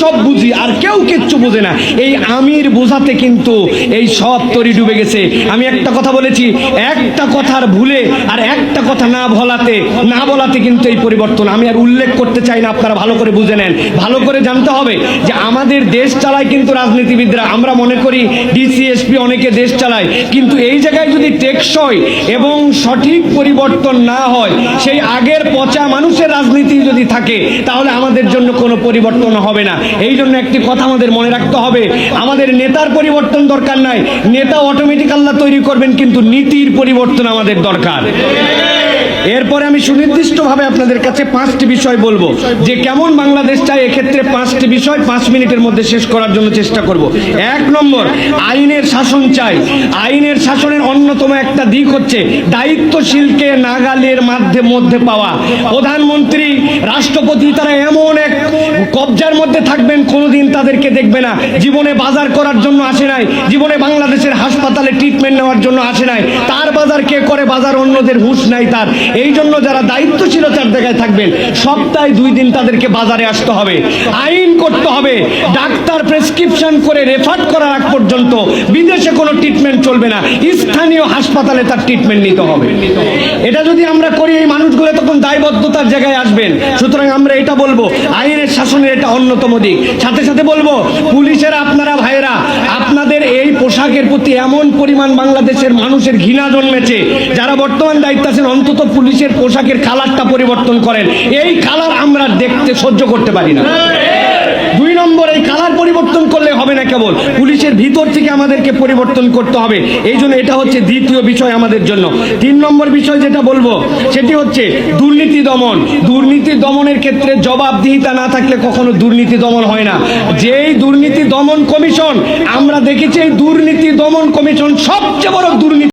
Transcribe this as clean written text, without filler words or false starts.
সব বুঝি আর কেউ কিচ্ছু বোঝে না, এই আমির বোঝাতে কিন্তু এই সব তরি ডুবে গেছে। আমি একটা কথা বলেছি, একটা কথার ভুলে আর একটা কথা না বলাতে কিন্তু এই পরিবর্তন। আমি আর উল্লেখ করতে চাই না, আপনারা ভালো করে বুঝে নেন। ভালো করে জানতে হবে যে আমাদের দেশ চালায় কিন্তু রাজনীতিবিদরা। আমরা মনে করি ডিসিএসপি অনেকে দেশ চালায়, কিন্তু এই জায়গায় যদি টেকসই এবং সঠিক পরিবর্তন না হয়, সেই আগের পচা মানুষের রাজনীতি যদি থাকে, তাহলে আমাদের জন্য কোনো পরিবর্তন হবে না। এই জন্য একটি কথা আমাদের মনে রাখতে হবে, আমাদের নেতার পরিবর্তন দরকার নাই, নেতা অটোমেটিক আল্লাহ তৈরি করবেন, কিন্তু নীতির পরিবর্তন আমাদের দরকার। এরপরে আমি সুনির্দিষ্টভাবে আপনাদের কাছে 5টি বিষয় বলবো যে কেমন বাংলাদেশ চাই। এক্ষেত্রে 5টি বিষয় 5 মিনিটের মধ্যে শেষ করার জন্য চেষ্টা করব। 1 নম্বর, আইনের শাসন চাই। আইনের শাসনের অন্যতম একটা দিক হচ্ছে দায়িত্বশীলকে নাগালের মধ্যে পাওয়া। প্রধানমন্ত্রী, রাষ্ট্রপতি তারা এমন এক কবজার মধ্যে থাকবেন, কোনোদিন তাদেরকে দেখবে না। জীবনে বাজার করার জন্য আসে নাই, জীবনে বাংলাদেশের হাসপাতালে ট্রিটমেন্ট নেওয়ার জন্য আসে নাই, তার বাজার কে করে বাজার অন্যদের হুঁশ নাই তার। এই জন্য যারা দায়িত্বশীলতার জায়গায় থাকবেন, সপ্তাহে 2 দিন তাদেরকে বাজারে আসতে হবে, আইন করতে হবে। ডাক্তার প্রেসক্রিপশন করে রেফার করার আগ পর্যন্ত বিদেশে কোনো ট্রিটমেন্ট চলবে না, স্থানীয় হাসপাতালে তার ট্রিটমেন্ট নিতে হবে। এটা যদি আমরা করি, এই মানুষগুলো তখন দায়বদ্ধতার জায়গায় আসবেন। সুতরাং আমরা এটা বলবো, আইনের শাসনের এটা অন্যতম দিক। সাথে সাথে বলবো, পুলিশেরা, আপনারা ভাইয়েরা, আপনাদের এই পোশাকের প্রতি এমন পরিমাণ বাংলাদেশের মানুষের ঘৃণা জন্মেছে, যারা বর্তমান দায়িত্বে আছেন, অন্তত পুলিশের পোশাকের কালারটা পরিবর্তন করেন। এই কালার আমরা দেখতে সহ্য করতে পারি না। 2 নম্বর, এই কালার পরিবর্তন করলে হবে না, কেবল পুলিশের ভিতর থেকে আমাদেরকে পরিবর্তন করতে হবে। এই জন্য এটা হচ্ছে দ্বিতীয় বিষয় আমাদের জন্য। 3 নম্বর বিষয় যেটা বলবো, সেটি হচ্ছে দুর্নীতি দমন। দুর্নীতি দমনের ক্ষেত্রে জবাবদিহিতা না থাকলে কখনো দুর্নীতি দমন হয় না। যেই দুর্নীতি দমন কমিশন আমরা দেখেছি, এই দুর্নীতি দমন কমিশন সবচেয়ে বড় দুর্নীতি